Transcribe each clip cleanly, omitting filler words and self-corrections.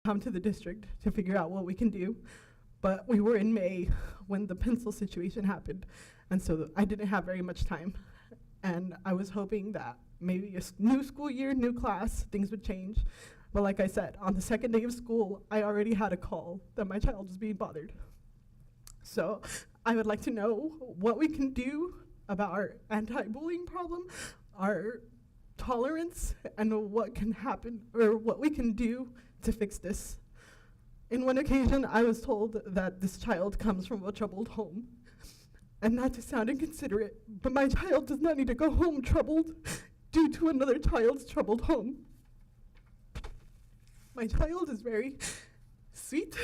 come to the district to figure out what we can do. But we were in May when the pencil situation happened, and so I didn't have very much time. And I was hoping that maybe new school year, new class, things would change. But like I said, on the second day of school, I already had a call that my child was being bothered. So I would like to know what we can do about our anti-bullying problem, our tolerance, and what can happen, or what we can do to fix this. In one occasion, I was told that this child comes from a troubled home. And not to sound inconsiderate, but my child does not need to go home troubled due to another child's troubled home. My child is very sweet,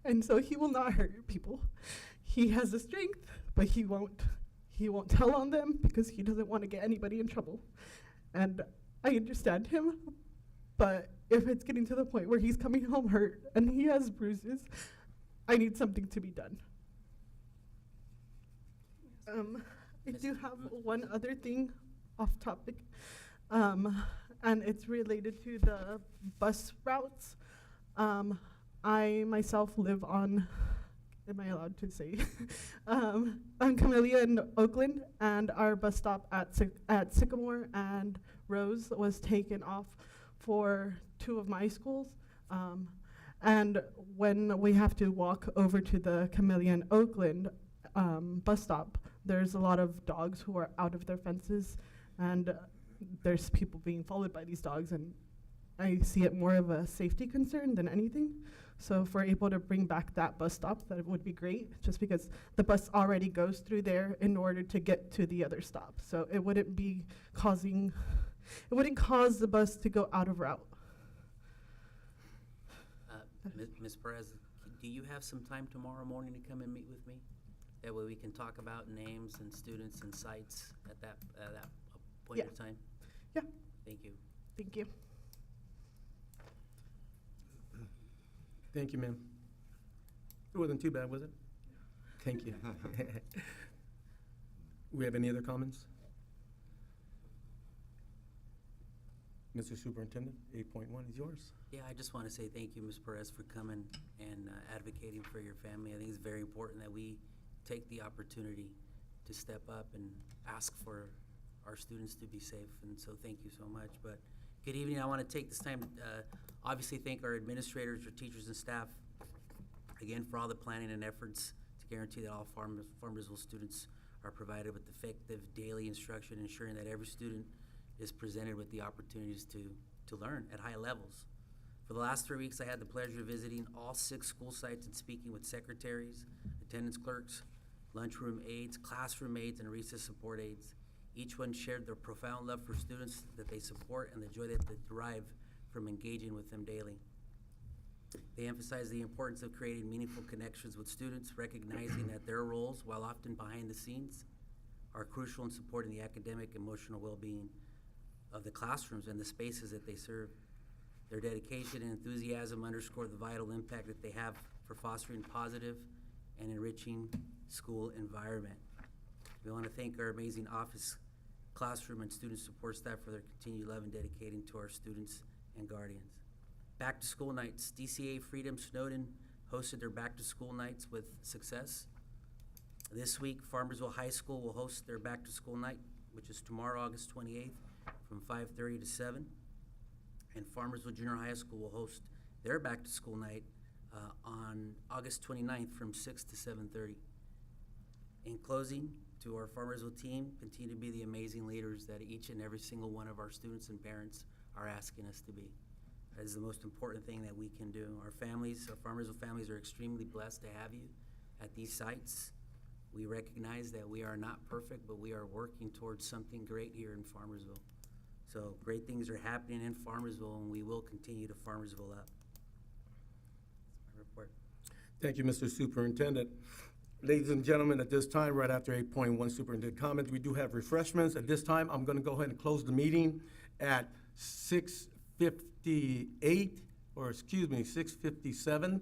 and so he will not hurt people. He has the strength, but he won't tell on them because he doesn't want to get anybody in trouble. And I understand him, but if it's getting to the point where he's coming home hurt and he has bruises, I need something to be done. I do have one other thing off topic, and it's related to the bus routes. I myself live on, am I allowed to say? On Camellia in Oakland, and our bus stop at Sycamore and Rose was taken off for 2 of my schools. And when we have to walk over to the Camellia in Oakland bus stop, there's a lot of dogs who are out of their fences, and there's people being followed by these dogs, and I see it more of a safety concern than anything. So if we're able to bring back that bus stop, that would be great, just because the bus already goes through there in order to get to the other stop. So it wouldn't cause the bus to go out of route. Ms. Perez, do you have some time tomorrow morning to come and meet with me? That way we can talk about names and students and sites at that point in time? Yeah. Thank you. Thank you. Thank you, ma'am. It wasn't too bad, was it? Thank you. We have any other comments? Mr. Superintendent, 8.1 is yours. Yeah, I just want to say thank you, Ms. Perez, for coming and advocating for your family. I think it's very important that we take the opportunity to step up and ask for our students to be safe, and so thank you so much. But good evening. I want to take this time to obviously thank our administrators, our teachers, and staff, again, for all the planning and efforts to guarantee that all Farmersville students are provided with effective daily instruction, ensuring that every student is presented with the opportunities to learn at high levels. For the last 3 weeks, I had the pleasure of visiting all 6 school sites and speaking with secretaries, attendance clerks, lunchroom aides, classroom aides, and recess support aides. Each one shared their profound love for students that they support and the joy that they derive from engaging with them daily. They emphasize the importance of creating meaningful connections with students, recognizing that their roles, while often behind the scenes, are crucial in supporting the academic and emotional well-being of the classrooms and the spaces that they serve. Their dedication and enthusiasm underscore the vital impact that they have for fostering positive and enriching school environment. We want to thank our amazing office, classroom, and student support staff for their continued love and dedicating to our students and guardians. Back to school nights. DCA Freedom Snowden hosted their back to school nights with success. This week, Farmersville High School will host their back to school night, which is tomorrow, August 28th, from 5:30 to 7. And Farmersville Junior High School will host their back to school night on August 29th from 6 to 7:30. In closing, to our Farmersville team, continue to be the amazing leaders that each and every single one of our students and parents are asking us to be. That is the most important thing that we can do. Our families, our Farmersville families, are extremely blessed to have you at these sites. We recognize that we are not perfect, but we are working towards something great here in Farmersville. So great things are happening in Farmersville, and we will continue to Farmersville up. That's my report. Thank you, Mr. Superintendent. Ladies and gentlemen, at this time, right after 8.1 superintendent comments, we do have refreshments. At this time, I'm going to go ahead and close the meeting at 6:58, or excuse me, 6:57.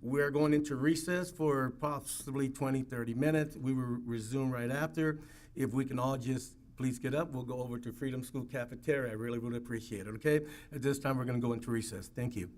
We're going into recess for possibly 20, 30 minutes. We will resume right after. If we can all just please get up, we'll go over to Freedom School Cafeteria. I really would appreciate it, okay? At this time, we're going to go into recess. Thank you.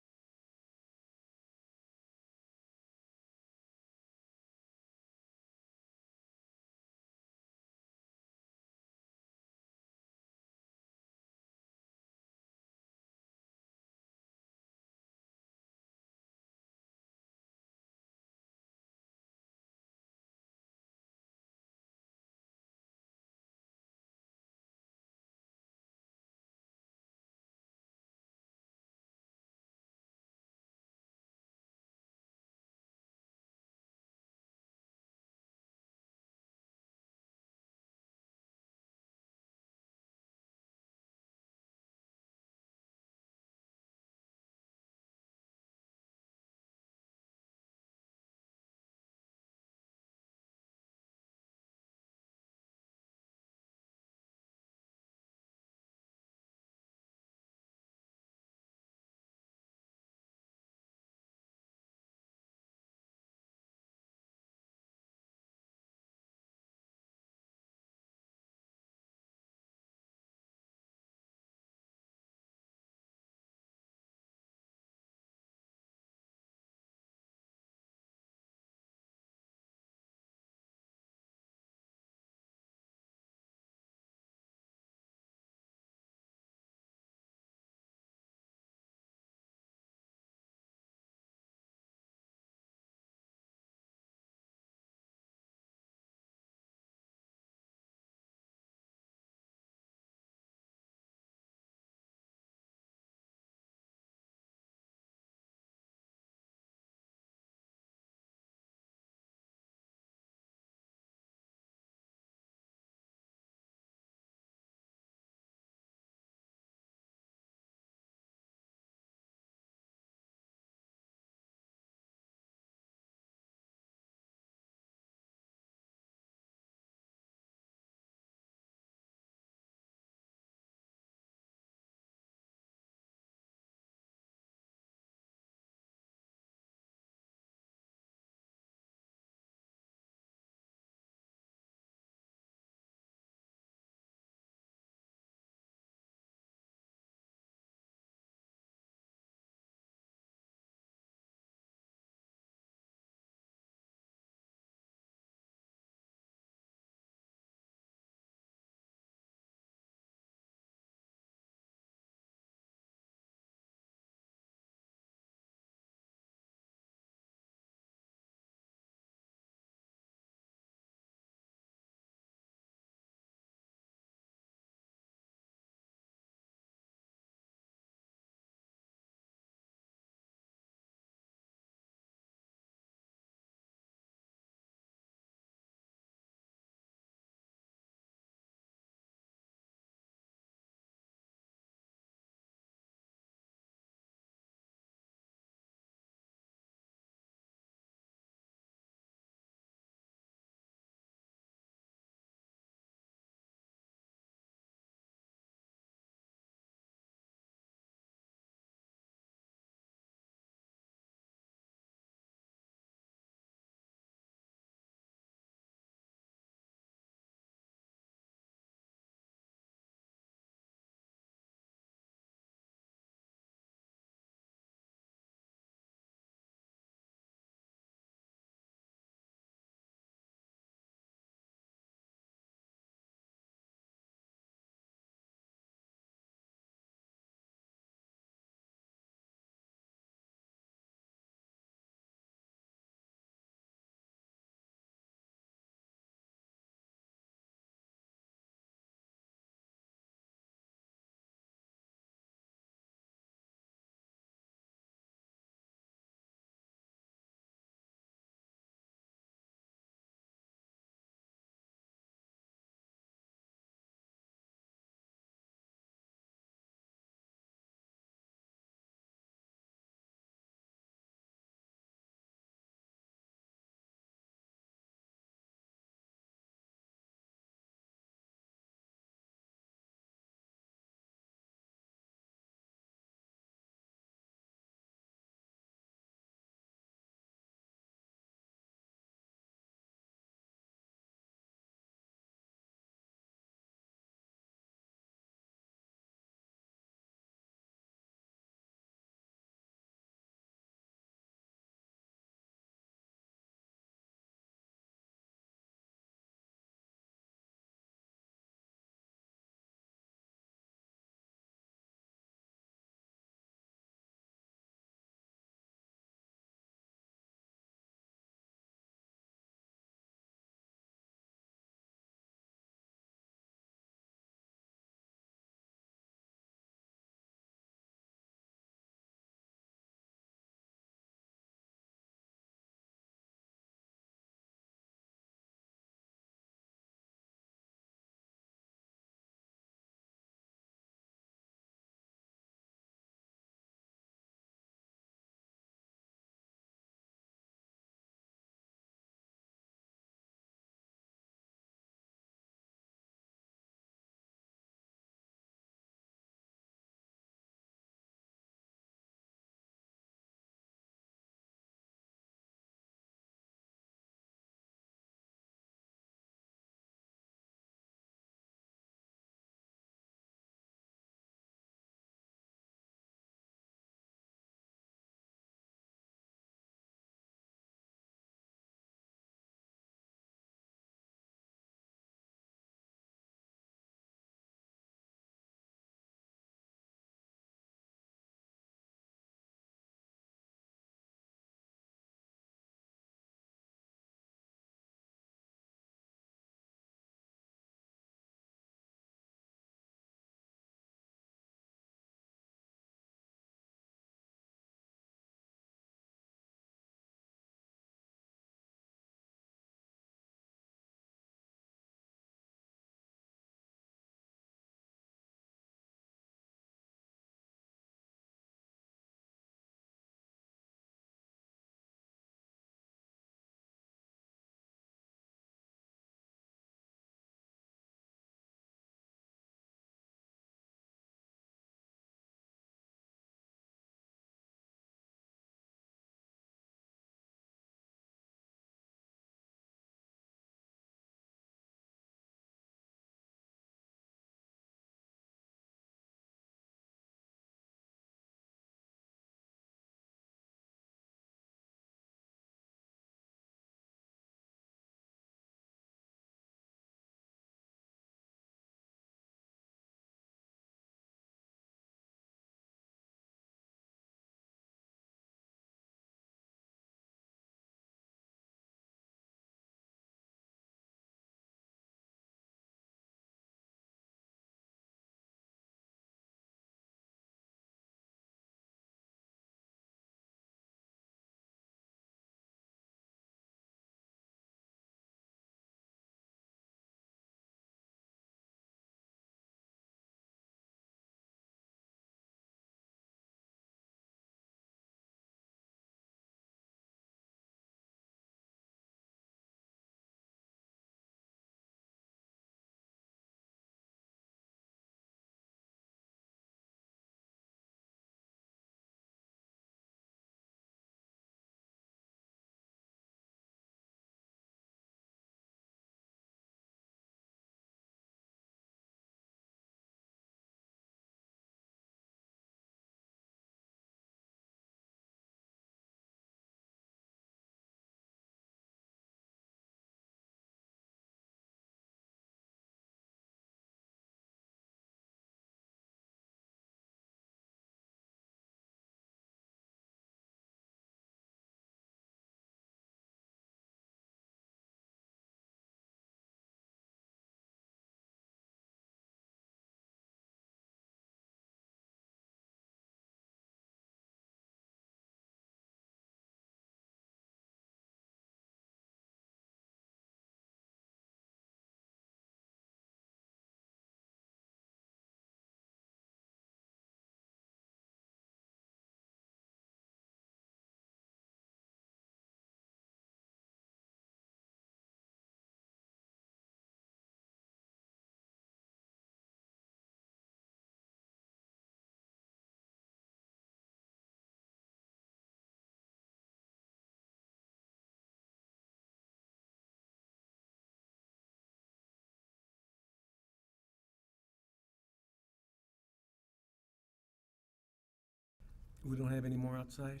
We don't have any more outside?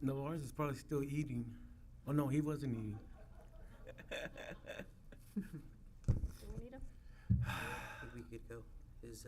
No, ours is probably still eating. Oh, no, he wasn't eating. Do we need him? I think we could go. Is,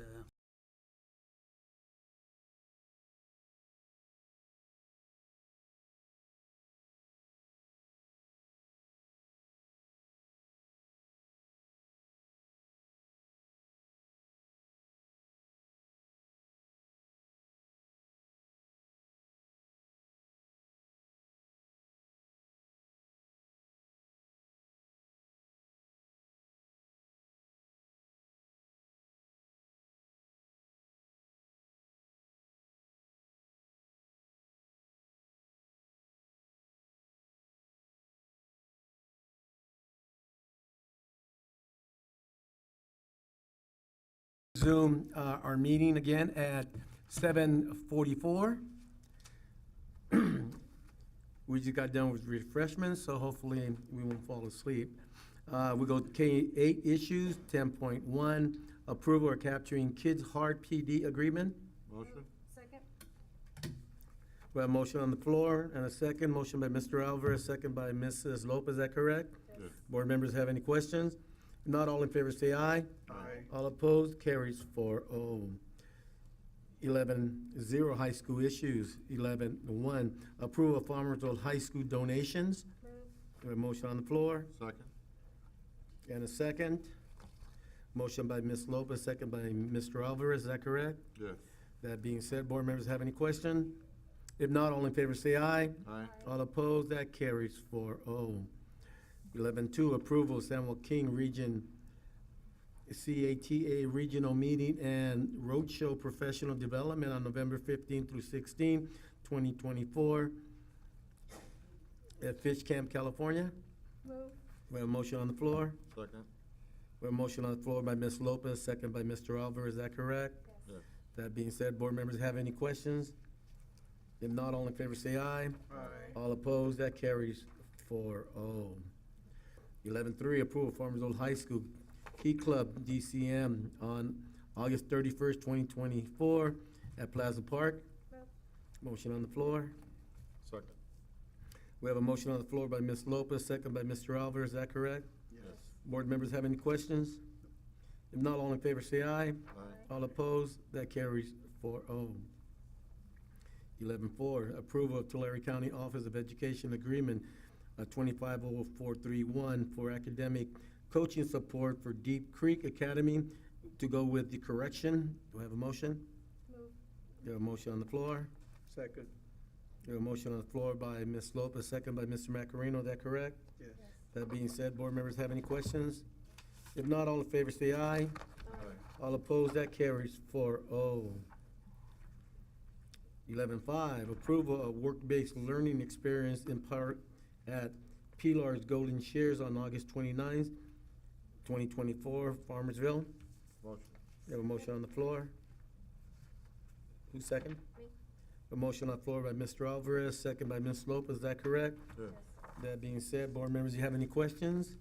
Zoom our meeting again at 7:44. We just got done with refreshments, so hopefully we won't fall asleep. We go to K8 issues, 10.1, approval of capturing Kids Heart PD agreement. Motion? Second? We have a motion on the floor and a second. Motion by Mr. Alvarez, second by Mrs. Lopez. Is that correct? Yes. Board members have any questions? Not all in favor say aye. Aye. All opposed, carries 4-0. 11-0, high school issues. 11-1, approval of Farmersville High School donations. Move. We have a motion on the floor Second? and a second. Motion by Ms. Lopez, second by Mr. Alvarez. Is that correct? Yes. That being said, board members have any question? If not, all in favor say aye. Aye. All opposed, that carries 4-0. 11-2, approval San Joaquin Region CATA Regional Meeting and Roadshow Professional Development on November 15 through 16, 2024 at Fish Camp, California. Move. We have a motion on the floor. Second? We have a motion on the floor by Ms. Lopez, second by Mr. Alvarez. Is that correct? Yes. That being said, board members have any questions? If not, all in favor say aye. Aye. All opposed, that carries 4-0. 11-3, approval of Farmersville High School Key Club DCM on August 31st, 2024 at Plaza Park. Move. Motion on the floor. Second? We have a motion on the floor by Ms. Lopez, second by Mr. Alvarez. Is that correct? Yes. Board members have any questions? If not, all in favor say aye. Aye. All opposed, that carries 4-0. 11-4, approval of Tulare County Office of Education Agreement, 250431 for academic coaching support for Deep Creek Academy to go with the correction. Do I have a motion? Move. Do I have a motion on the floor? Second. Do I have a motion on the floor by Ms. Lopez, second by Mr. Macarino. Is that correct? Yes. Yes. That being said, board members have any questions? If not, all in favor say aye. All opposed, that carries 4-0. 11-5, approval of work-based learning experience in part at Pilar's Golden Shares on August 29th, 2024, Farmersville. Motion? We have a motion on the floor. Who's second? Me. A motion on the floor by Mr. Alvarez, second by Ms. Lopez. Is that correct? Yes. That being said, board members, you have any questions?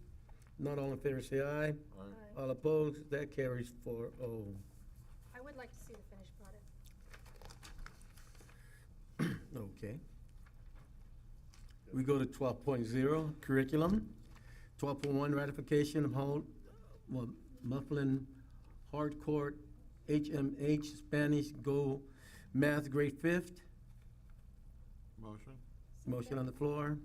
Not all in favor say aye. Aye. All opposed, that carries 4-0. I would like to see the finished product. Okay. We go to 12.0, curriculum. 12.1, ratification of Mufflin Hardcourt HMH Spanish Go Math Grade 5th. Motion? Motion on the floor.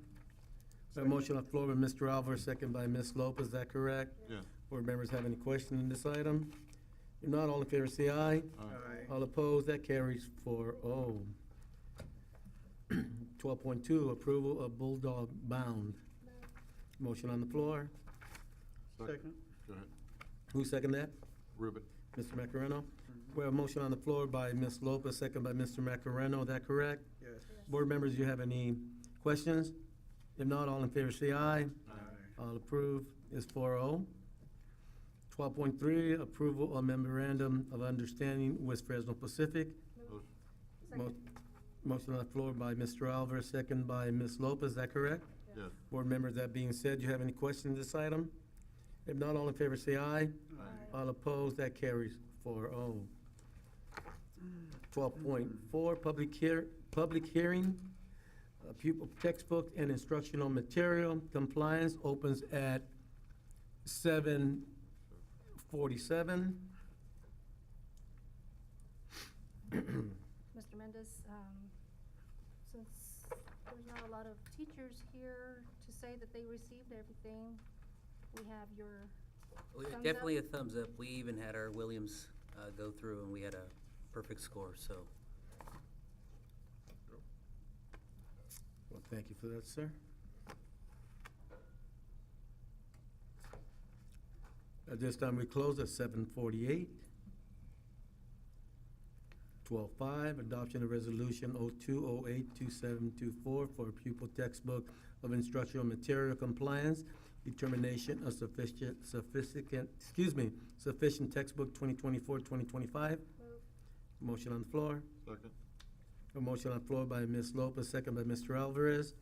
A motion on the floor by Mr. Alvarez, second by Ms. Lopez. Is that correct? Yes. Board members have any questions on this item? If not, all in favor say aye. Aye. All opposed, that carries 4-0. 12.2, approval of Bulldog Bound. Motion on the floor. Second. Go ahead. Who second that? Ruben? Mr. Macareno? We have a motion on the floor by Ms. Lopez, second by Mr. Macareno. Is that correct? Yes. Board members, you have any questions? If not, all in favor say aye. All approved is 4-0. 12.3, approval of memorandum of understanding with Fresno Pacific. Motion? Second. Motion on the floor by Mr. Alvarez, second by Ms. Lopez. Is that correct? Yes. Board members, that being said, do you have any questions on this item? If not, all in favor say aye. Aye. All opposed, that carries 4-0. 12.4, public hearing, pupil textbook and instructional material compliance opens at 7:47. Mr. Mendez, since there's not a lot of teachers here to say that they received everything, we have your Well, thumbs up? definitely a thumbs up. We even had our Williams go through and we had a perfect score, so. Well, thank you for that, sir. At this time, we close at 7:48. 12.5, adoption of resolution 02082724 for pupil textbook of instructional material compliance, determination of sufficient textbook 2024-2025. Move. Motion on the floor. Second. A motion on the floor by Ms. Lopez, second by Mr. Alvarez. Is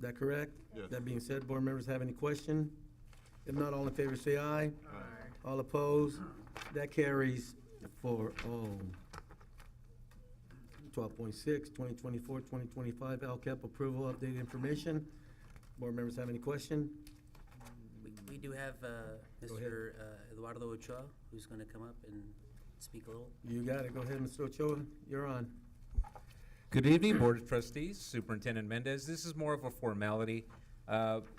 that correct? Yes. That being said, board members have any question? If not, all in favor say aye. Aye. All opposed? That carries 4-0. 12.6, 2024-2025 LCAP approval updated information. Board members have any question? We do have Go ahead. Mr. Eduardo Ochoa, who's going to come up and speak a little. You got it. Go ahead, Mr. Ochoa. You're on. Good evening, Board of Trustees, Superintendent Mendez. This is more of a formality.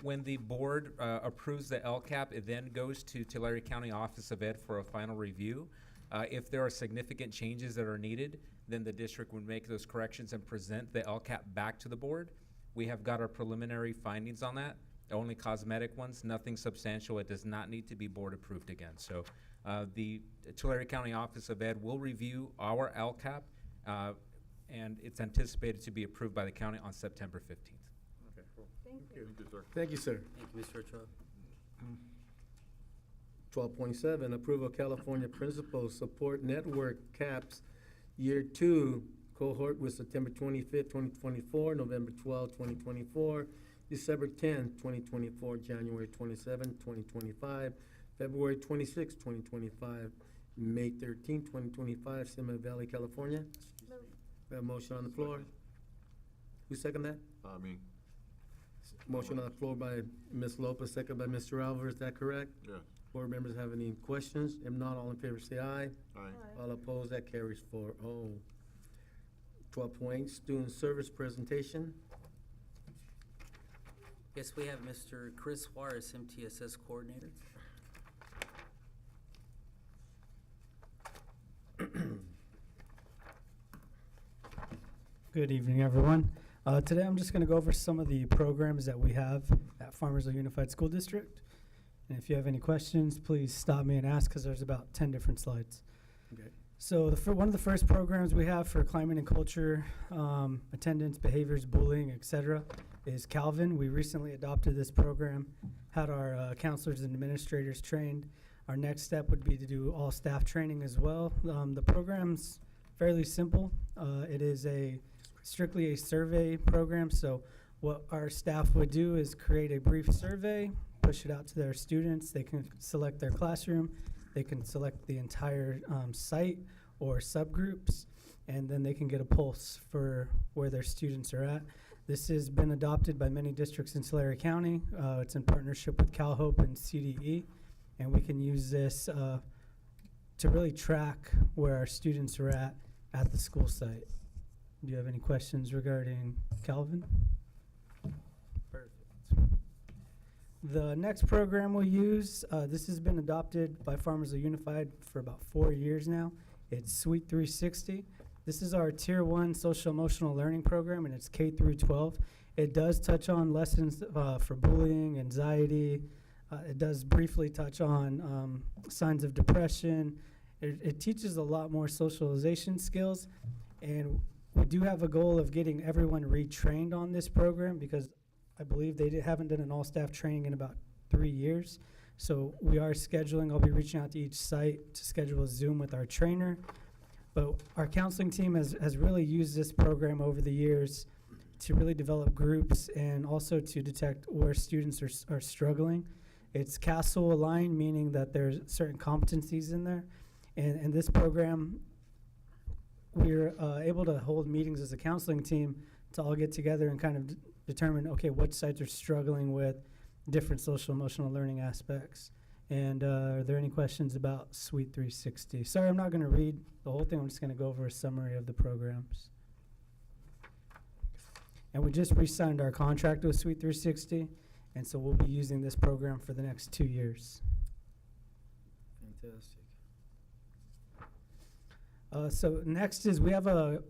When the board approves the LCAP, it then goes to Tulare County Office of Ed for a final review. If there are significant changes that are needed, then the district would make those corrections and present the LCAP back to the board. We have got our preliminary findings on that, only cosmetic ones, nothing substantial. It does not need to be board approved again. So the Tulare County Office of Ed will review our LCAP, and it's anticipated to be approved by the county on September 15th. Okay, cool. Thank you. Thank you, sir. Thank you, sir. Thank you, Mr. Ochoa. 12.7, approval of California Principal Support Network CAPS Year 2 cohort with September 25th, 2024, November 12th, 2024, December 10th, 2024, January 27th, 2025, February 26th, 2025, May 13th, 2025, Seminole Valley, California. Move. We have a motion on the floor. Who second that? Me. Motion on the floor by Ms. Lopez, second by Mr. Alvarez. Is that correct? Yes. Board members have any questions? If not, all in favor say aye. Aye. All opposed, that carries 4-0. 12.8, student service presentation. Yes, we have Mr. Chris Juarez, MTSS Coordinator. Good evening, everyone. Today I'm just going to go over some of the programs that we have at Farmersville Unified School District. And if you have any questions, please stop me and ask, because there's about 10 different slides. Okay. So one of the first programs we have for climate and culture, attendance, behaviors, bullying, etc., is Calvin. We recently adopted this program, had our counselors and administrators trained. Our next step would be to do all staff training as well. The program's fairly simple. It is strictly a survey program. So what our staff would do is create a brief survey, push it out to their students. They can select their classroom. They can select the entire site or subgroups, and then they can get a pulse for where their students are at. This has been adopted by many districts in Tulare County. It's in partnership with CalHOPE and CDE, and we can use this to really track where our students are at the school site. Do you have any questions regarding Calvin? Perfect. The next program we'll use, this has been adopted by Farmersville Unified for about 4 years now. It's Suite 360. This is our Tier 1 social emotional learning program, and it's K through 12. It does touch on lessons for bullying, anxiety. It does briefly touch on signs of depression. It teaches a lot more socialization skills, and we do have a goal of getting everyone retrained on this program, because I believe they haven't done an all-staff training in about 3 years. So we are scheduling, I'll be reaching out to each site to schedule a Zoom with our trainer. But our counseling team has really used this program over the years to really develop groups and also to detect where students are struggling. It's CASEL aligned, meaning that there's certain competencies in there. And this program we're able to hold meetings as a counseling team to all get together and kind of determine, okay, what sites are struggling with different social emotional learning aspects. And are there any questions about Suite 360? Sorry, I'm not going to read the whole thing. I'm just going to go over a summary of the programs. And we just re-signed our contract with Suite 360, and so we'll be using this program for the next 2 years. Fantastic. So next is we have a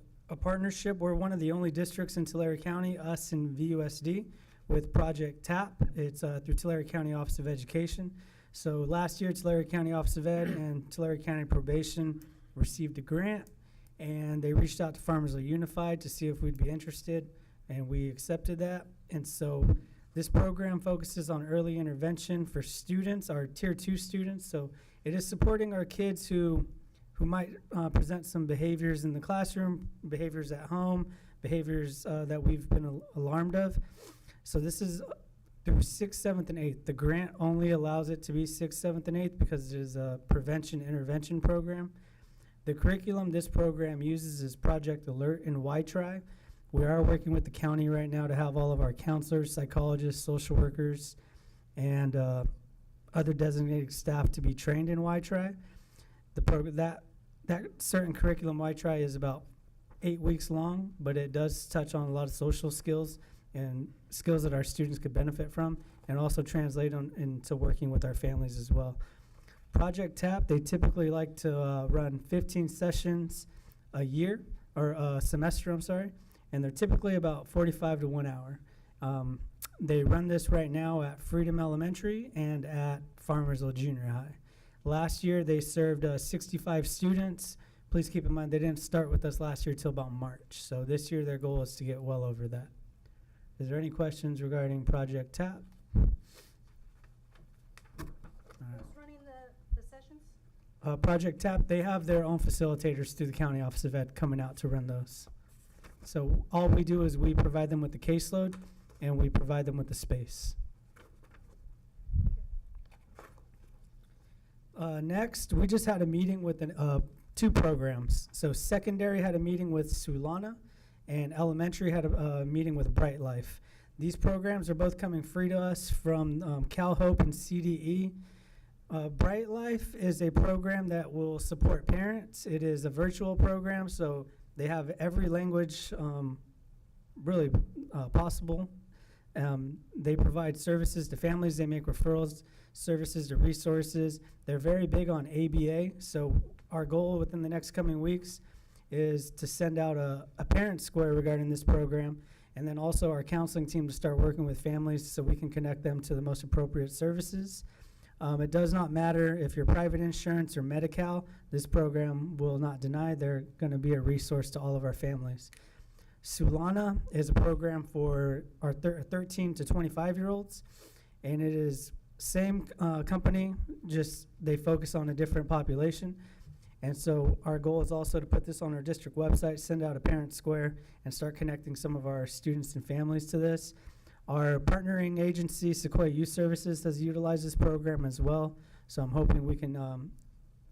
partnership. We're one of the only districts in Tulare County, us and VUSD, with Project TAP. It's through Tulare County Office of Education. So last year, Tulare County Office of Ed and Tulare County Probation received a grant, and they reached out to Farmersville Unified to see if we'd be interested, and we accepted that. And so this program focuses on early intervention for students, our Tier 2 students. So it is supporting our kids who might present some behaviors in the classroom, behaviors at home, behaviors that we've been alarmed of. So this is through 6th, 7th, and 8th. The grant only allows it to be 6th, 7th, and 8th because it is a prevention intervention program. The curriculum this program uses is Project Alert and YTRI. We are working with the county right now to have all of our counselors, psychologists, social workers, and other designated staff to be trained in YTRI. That certain curriculum, YTRI, is about 8 weeks long, but it does touch on a lot of social skills and skills that our students could benefit from, and also translate into working with our families as well. Project TAP, they typically like to run 15 sessions a year, or a semester, I'm sorry, and they're typically about 45 to 1 hour. They run this right now at Freedom Elementary and at Farmersville Junior High. Last year, they served 65 students. Please keep in mind, they didn't start with us last year till about March. So this year, their goal is to get well over that. Is there any questions regarding Project TAP? Who's running the sessions? Project TAP, they have their own facilitators through the County Office of Ed coming out to run those. So all we do is we provide them with the caseload, and we provide them with the space. Next, we just had a meeting with two programs. So secondary had a meeting with Sulana, and elementary had a meeting with Bright Life. These programs are both coming free to us from CalHope and CDE. Bright Life is a program that will support parents. It is a virtual program, so they have every language really possible. They provide services to families. They make referrals, services to resources. They're very big on ABA, so our goal within the next coming weeks is to send out a parent square regarding this program, and then also our counseling team to start working with families so we can connect them to the most appropriate services. It does not matter if you're private insurance or Medi-Cal, this program will not deny. They're going to be a resource to all of our families. Sulana is a program for our 13 to 25-year-olds, and it is same company, just they focus on a different population. And so our goal is also to put this on our district website, send out a parent square, and start connecting some of our students and families to this. Our partnering agency, Sequoia Youth Services, has utilized this program as well. So I'm hoping we can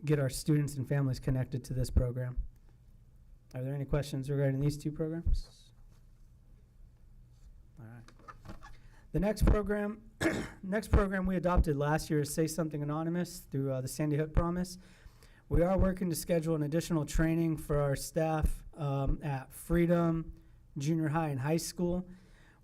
get our students and families connected to this program. Are there any questions regarding these two programs? All right. The next program we adopted last year is Say Something Anonymous through the Sandy Hook Promise. We are working to schedule an additional training for our staff at Freedom, Junior High, and High School.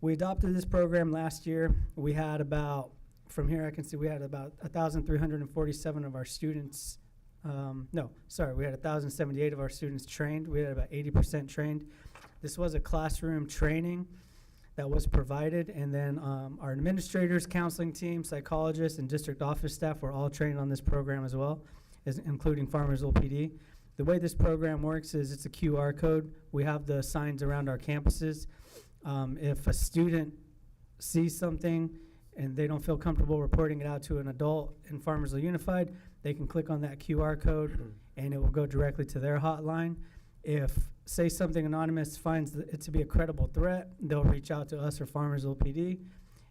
We adopted this program last year. We had about, from here I can see we had about 1,347 of our students, we had 1,078 of our students trained. We had about 80% trained. This was a classroom training that was provided, and then our administrators, counseling team, psychologists, and district office staff were all trained on this program as well, including Farmersville PD. The way this program works is it's a QR code. We have the signs around our campuses. If a student sees something and they don't feel comfortable reporting it out to an adult in Farmersville Unified, they can click on that QR code and it will go directly to their hotline. If Say Something Anonymous finds it to be a credible threat, they'll reach out to us or Farmersville PD.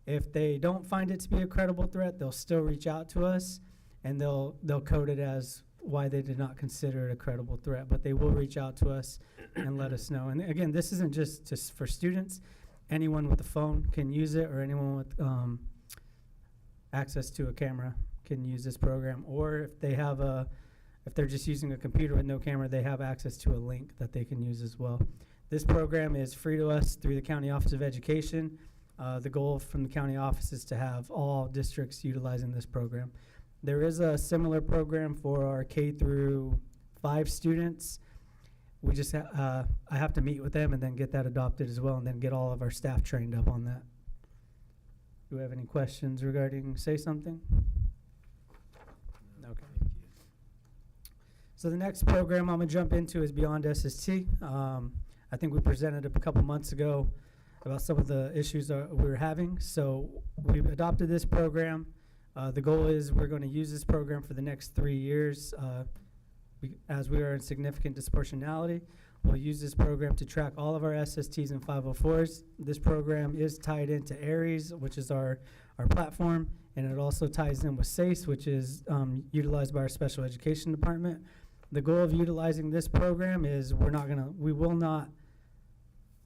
If they don't find it to be a credible threat, they'll still reach out to us, and they'll code it as why they did not consider it a credible threat, but they will reach out to us and let us know. And again, this isn't just for students. Anyone with a phone can use it, or anyone with access to a camera can use this program. Or if they have if they're just using a computer with no camera, they have access to a link that they can use as well. This program is free to us through the County Office of Education. The goal from the county office is to have all districts utilizing this program. There is a similar program for our K through 5 students. We just, I have to meet with them and then get that adopted as well, and then get all of our staff trained up on that. Do we have any questions regarding Say Something? Okay. So the next program I'm gonna jump into is Beyond SST. I think we presented a couple months ago about some of the issues we were having. So we've adopted this program. The goal is we're going to use this program for the next 3 years. As we are in significant disproportionality, we'll use this program to track all of our SSTs and 504s. This program is tied into ARIES, which is our platform, and it also ties in with SACE, which is utilized by our special education department. The goal of utilizing this program is we will not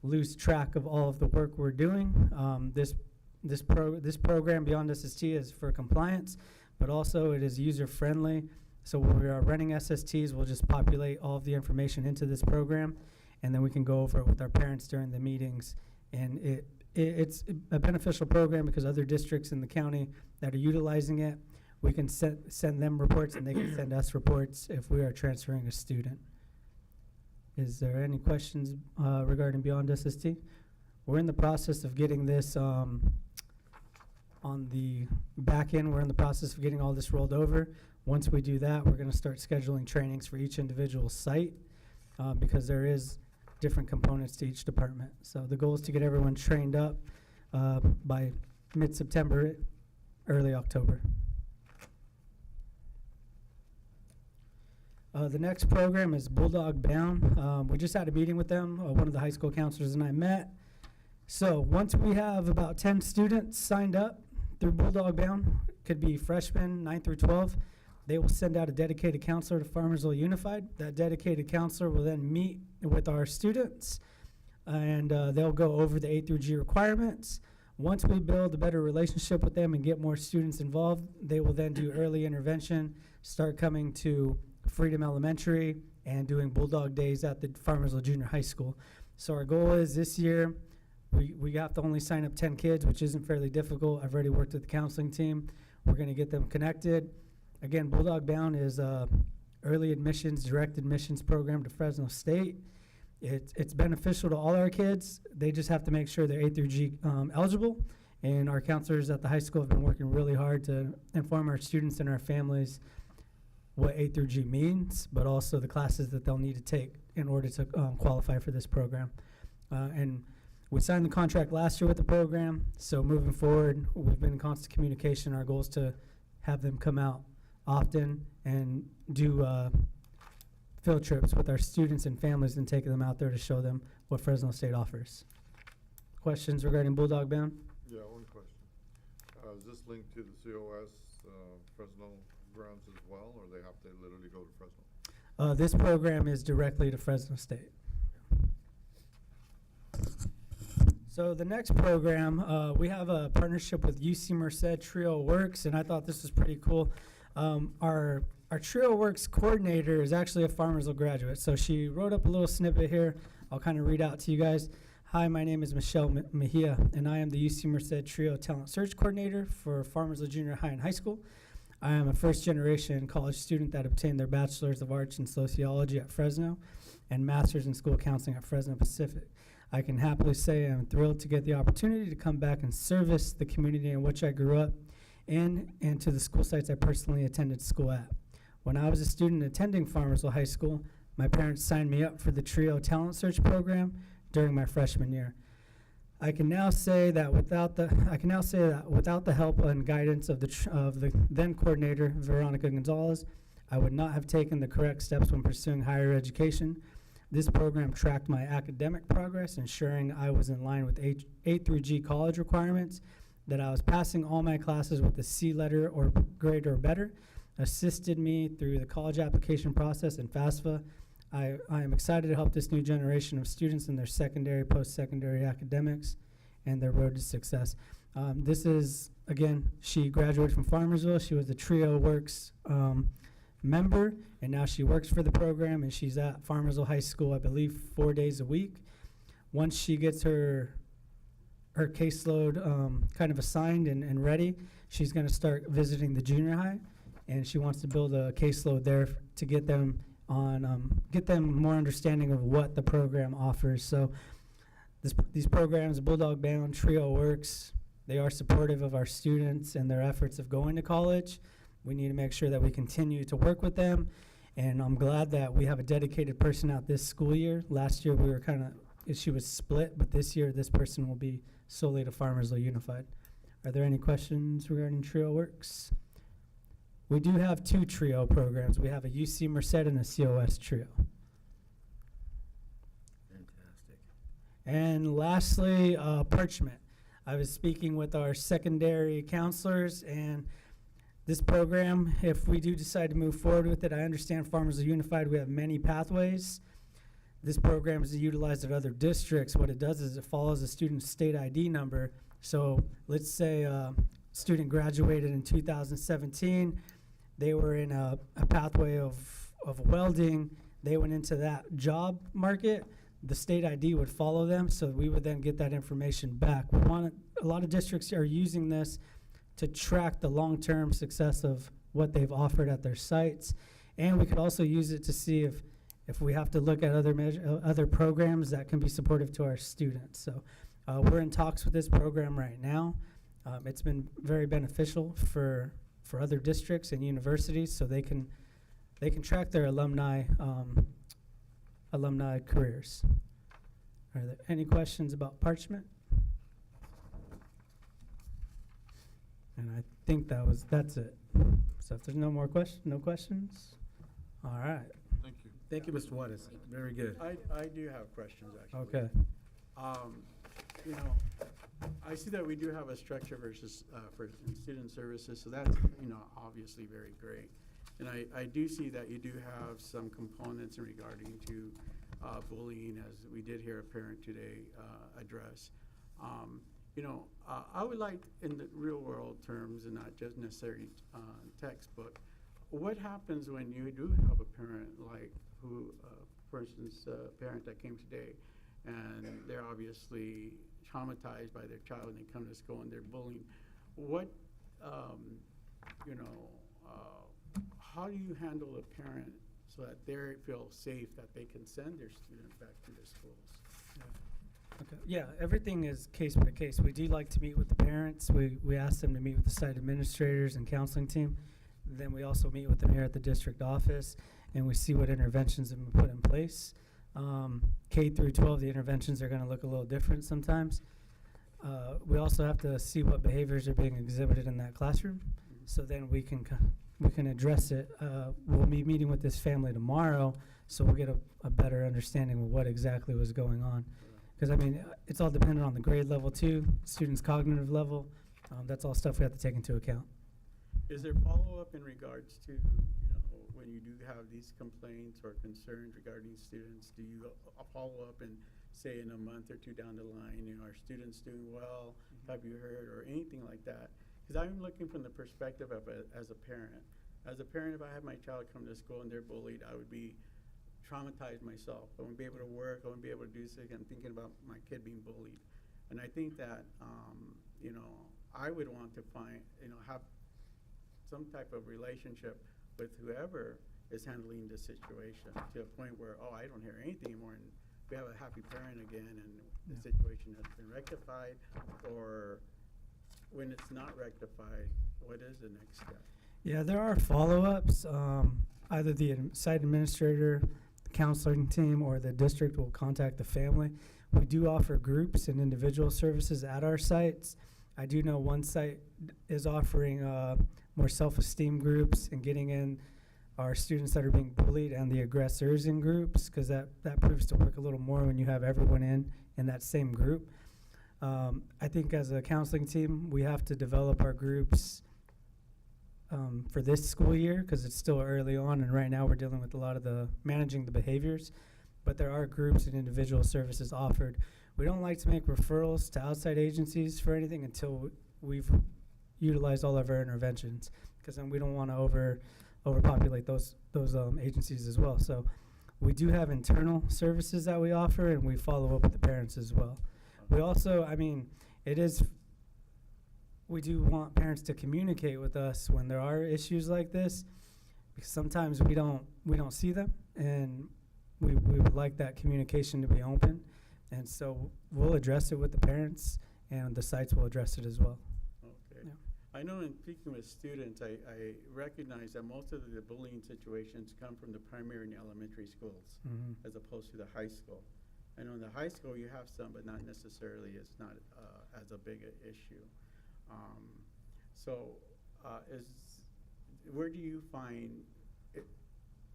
lose track of all of the work we're doing. This program Beyond SST is for compliance, but also it is user friendly. So when we are running SSTs, we'll just populate all of the information into this program, and then we can go over it with our parents during the meetings. And it's a beneficial program because other districts in the county that are utilizing it, we can send them reports, and they can send us reports if we are transferring a student. Is there any questions regarding Beyond SST? We're in the process of getting this on the back end. We're in the process of getting all this rolled over. Once we do that, we're going to start scheduling trainings for each individual site because there is different components to each department. So the goal is to get everyone trained up by mid-September, early October. The next program is Bulldog Bound. We just had a meeting with them. One of the high school counselors and I met. So once we have about 10 students signed up through Bulldog Bound, could be freshmen, 9 through 12, they will send out a dedicated counselor to Farmersville Unified. That dedicated counselor will then meet with our students, and they'll go over the A through G requirements. Once we build a better relationship with them and get more students involved, they will then do early intervention, start coming to Freedom Elementary and doing Bulldog Days at the Farmersville Junior High School. So our goal is this year, we have to only sign up 10 kids, which isn't fairly difficult. I've already worked with the counseling team. We're going to get them connected. Again, Bulldog Bound is a early admissions, direct admissions program to Fresno State. It's beneficial to all our kids. They just have to make sure they're A through G eligible. And our counselors at the high school have been working really hard to inform our students and our families what A through G means, but also the classes that they'll need to take in order to qualify for this program. And we signed the contract last year with the program, so moving forward, we've been in constant communication. Our goal is to have them come out often and do field trips with our students and families and take them out there to show them what Fresno State offers. Questions regarding Bulldog Bound? Yeah, one question. Is this linked to the COS Fresno grounds as well, or they have to literally go to Fresno? This program is directly to Fresno State. So the next program, we have a partnership with UC Merced Trio Works, and I thought this was pretty cool. Our Trio Works coordinator is actually a Farmersville graduate, so she wrote up a little snippet here. I'll kind of read out to you guys. Hi, my name is Michelle Mejia, and I am the UC Merced Trio Talent Search Coordinator for Farmersville Junior High and High School. I am a first-generation college student that obtained their Bachelor's of Arts in Sociology at Fresno and Master's in School Counseling at Fresno Pacific. I can happily say I'm thrilled to get the opportunity to come back and service the community in which I grew up in and to the school sites I personally attended school at. When I was a student attending Farmersville High School, my parents signed me up for the Trio Talent Search program during my freshman year. I can now say that without the help and guidance of the then coordinator, Veronica Gonzalez, I would not have taken the correct steps when pursuing higher education. This program tracked my academic progress, ensuring I was in line with A through G college requirements, that I was passing all my classes with a C letter or grade or better, assisted me through the college application process in FAFSA. I am excited to help this new generation of students in their secondary, post-secondary academics and their road to success. This is, again, she graduated from Farmersville. She was a Trio Works member, and now she works for the program, and she's at Farmersville High School, I believe, 4 days a week. Once she gets her caseload kind of assigned and ready, she's going to start visiting the junior high, and she wants to build a caseload there to get them on, get them more understanding of what the program offers. So these programs, Bulldog Bound, Trio Works, they are supportive of our students and their efforts of going to college. We need to make sure that we continue to work with them, and I'm glad that we have a dedicated person out this school year. Last year we were she was split, but this year this person will be solely to Farmersville Unified. Are there any questions regarding Trio Works? We do have 2 Trio programs. We have a UC Merced and a COS Trio. Fantastic. And lastly, Parchment. I was speaking with our secondary counselors, and this program, if we do decide to move forward with it, I understand Farmersville Unified, we have many pathways. This program is utilized at other districts. What it does is it follows a student's state ID number. So let's say a student graduated in 2017. They were in a pathway of welding. They went into that job market. The state ID would follow them, so we would then get that information back. A lot of districts are using this to track the long-term success of what they've offered at their sites. And we could also use it to see if we have to look at other programs that can be supportive to our students. So we're in talks with this program right now. It's been very beneficial for other districts and universities, so they can track their alumni careers. Are there any questions about Parchment? And I think that's it. So if there's no more no questions, all right. Thank you. Thank you, Mr. Juarez. Very good. I do have questions, actually. Okay. You know, I see that we do have a structure versus, for student services, so that's, obviously very great. And I do see that you do have some components regarding to bullying, as we did hear a parent today address. I would like, in the real world terms and not just necessarily textbook, what happens when you do have a parent like for instance, parent that came today, and they're obviously traumatized by their child, and they come to school and they're bullying. What, how do you handle a parent so that they feel safe that they can send their student back to their schools? Okay. Yeah, everything is case by case. We do like to meet with the parents. We ask them to meet with the site administrators and counseling team. Then we also meet with them here at the district office, and we see what interventions have been put in place. K through 12, the interventions are going to look a little different sometimes. We also have to see what behaviors are being exhibited in that classroom, so then we can address it. We'll be meeting with this family tomorrow, so we'll get a better understanding of what exactly was going on. Because, I mean, it's all dependent on the grade level, too, students' cognitive level. That's all stuff we have to take into account. Is there follow-up in regards to, when you do have these complaints or concerns regarding students, do you follow up and say in a month or two down the line, are students doing well? Have you heard, or anything like that? Because I'm looking from the perspective of as a parent. As a parent, if I had my child come to school and they're bullied, I would be traumatized myself. I wouldn't be able to work. I wouldn't be able to do something. I'm thinking about my kid being bullied. And I think that, I would want to have some type of relationship with whoever is handling the situation, to a point where, I don't hear anything anymore, and we have a happy parent again, and the situation has been rectified, or when it's not rectified, what is the next step? Yeah, there are follow-ups. Either the site administrator, the counseling team, or the district will contact the family. We do offer groups and individual services at our sites. I do know one site is offering more self-esteem groups and getting in our students that are being bullied and the aggressors in groups, because that proves to work a little more when you have everyone in that same group. I think as a counseling team, we have to develop our groups for this school year, because it's still early on, and right now we're dealing with a lot of the managing the behaviors. But there are groups and individual services offered. We don't like to make referrals to outside agencies for anything until we've utilized all of our interventions, because then we don't want to overpopulate those agencies as well. So we do have internal services that we offer, and we follow up with the parents as well. We also, I mean, we do want parents to communicate with us when there are issues like this, because sometimes we don't see them, and we would like that communication to be open. And so we'll address it with the parents, and the sites will address it as well. Okay. Yeah. I know in speaking with students, I recognize that most of the bullying situations come from the primary and elementary schools as opposed to the high school. I know in the high school you have some, but not necessarily, it's not as a big a issue. Where do you find,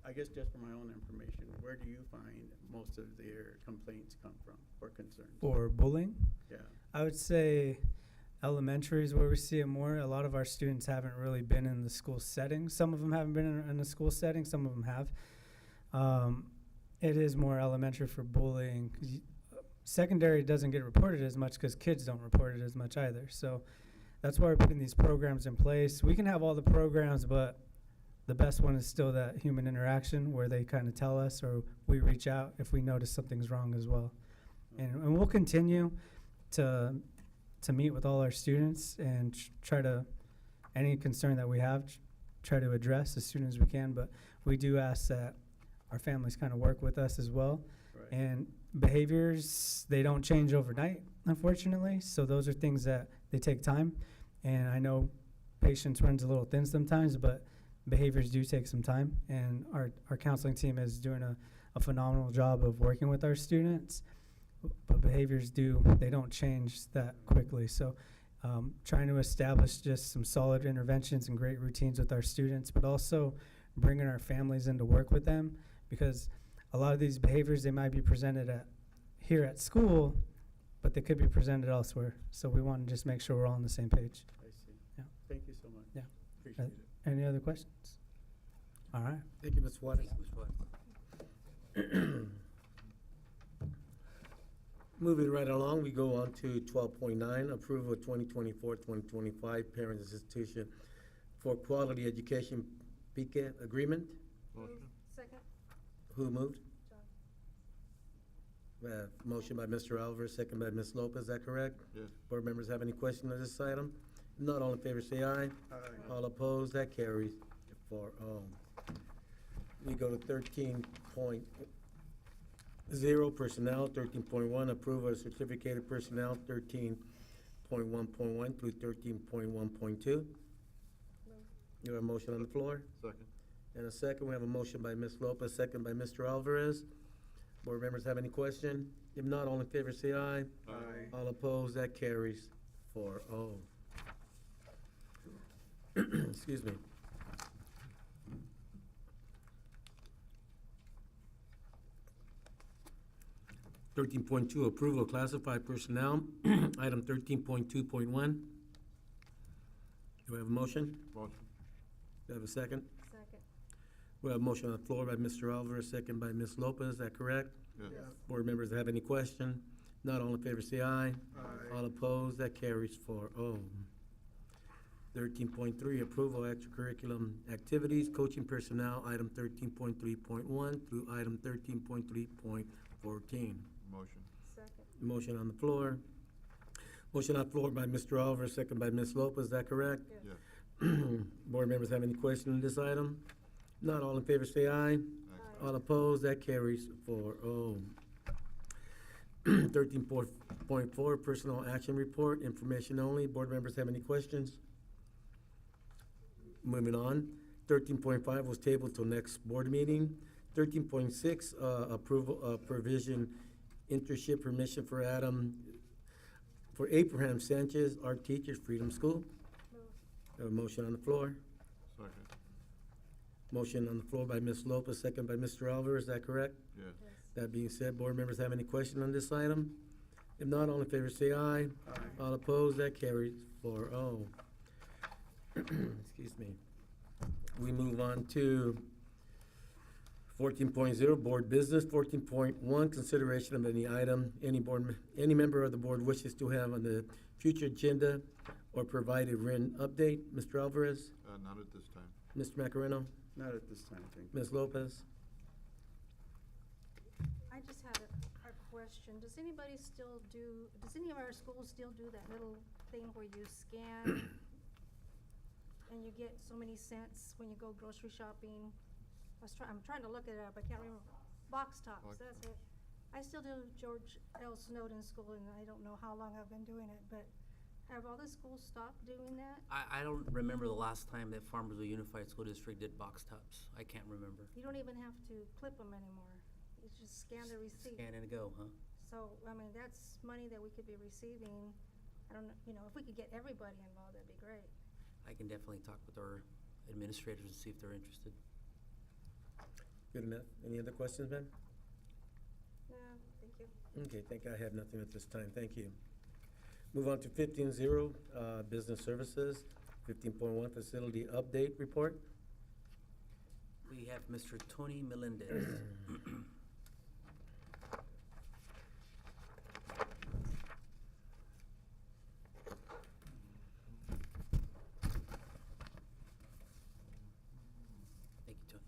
I guess just for my own information, where do you find most of their complaints come from or concerns? For bullying, Yeah. I I would say elementary is where we see it more. A lot of our students haven't really been in the school setting. Some of them haven't been in a school setting, some of them have. It is more elementary for bullying. Secondary doesn't get reported as much because kids don't report it as much either. So that's why we're putting these programs in place. We can have all the programs, but the best one is still that human interaction where they kind of tell us, or we reach out if we notice something's wrong as well. And we'll continue to meet with all our students and try to, any concern that we have, try to address as soon as we can. But we do ask that our families kind of work with us as well. Right. And behaviors, they don't change overnight, unfortunately. So those are things that they take time. And I know patience runs a little thin sometimes, but behaviors do take some time. And our counseling team is doing a phenomenal job of working with our students. But behaviors they don't change that quickly. So trying to establish just some solid interventions and great routines with our students, but also bringing our families in to work with them, because a lot of these behaviors, they might be presented here at school, but they could be presented elsewhere. So we want to just make sure we're all on the same page. I see. Yeah. Thank you so much. Yeah. Appreciate it. Any other questions? All right. Thank you, Ms. Juarez. Thank you, Ms. Juarez. Moving right along, we go on to 12.9, approval of 2024-2025 Parent Institution for Quality Education PICA agreement. Motion. Second. Who moved? John. Motion by Mr. Alvarez, second by Ms. Lopez, is that correct? Yes. Board members have any questions on this item? If not, all in favor say aye. Aye. All opposed, that carries 4-0. We go to 13.0 personnel, 13.1 approval of certificated personnel, 13.1.1 through 13.1.2. You have a motion on the floor? Second. And a second, we have a motion by Ms. Lopez, second by Mr. Alvarez. Board members have any question? If not, all in favor say aye. Aye. All opposed, that carries 4-0. Excuse me. Thirteen point two, approval of classified personnel, item 13.2.1. Do we have a motion? Motion. Do we have a second? Second. We have a motion on the floor by Mr. Alvarez, second by Ms. Lopez, is that correct? Yes. Board members have any question? Not all in favor say aye. All opposed, that carries 4-0. 13.3, approval of extracurriculum activities, coaching personnel, item 13.3.1 through item 13.3.14. Motion. Second. Motion on the floor. Motion on the floor by Mr. Alvarez, second by Ms. Lopez, is that correct? Yes. Yes. Board members have any question on this item? Not all in favor say aye. Aye. All opposed, that carries 4-0. 13.4, personal action report, information only. Board members have any questions? Moving on. 13.5 was tabled till next board meeting. 13.6, approval of provision internship permission for Abraham Sanchez, art teacher, Freedom School. Move. Have a motion on the floor. Second. Motion on the floor by Ms. Lopez, second by Mr. Alvarez, is that correct? Yes. Yes. That being said, board members have any question on this item? If not, all in favor say aye. All opposed, that carries 4-0. Excuse me. we move on to 14.0, board business. 14.1, consideration of any item any member of the board wishes to have on the future agenda or provide a written update. Mr. Alvarez, Not at this time. Mr. Macareno, Not at this time, thank you. Ms. Lopez. I just had a question. Does any of our schools still do that little thing where you scan and you get so many cents when you go grocery shopping? I'm trying to look it up, I can't remember. Box tops, Box that's it. I still do George L. Snowden School, and I don't know how long I've been doing it, but have all the schools stopped doing that? I don't remember the last time that Farmersville Unified School District did box tops. I can't remember. You don't even have to clip them anymore. You just scan the receipt. Scan and go, huh? So, I mean, that's money that we could be receiving. I don't know, if we could get everybody involved, that'd be great. I can definitely talk with our administrators and see if they're interested. Good enough. Any other questions, ma'am? No, thank you. Okay, I have nothing at this time. Thank you. Move on to 15.0, business services. 15.1, facility update report. We have Mr. Tony Melendez. Thank you, Tony.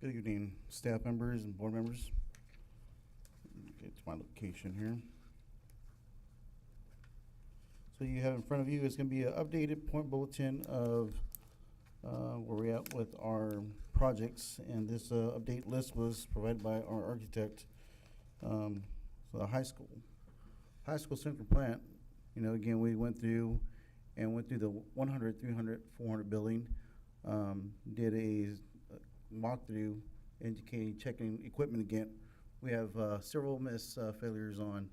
Good evening, staff members and board members. Get to my location here. So you have in front of you is going to be an updated point bulletin of where we're at with our projects. And this update list was provided by our architect. So the high school central plant, again, we went through the 100, 300, 400 building, did a walkthrough indicating checking equipment again. We have several failures on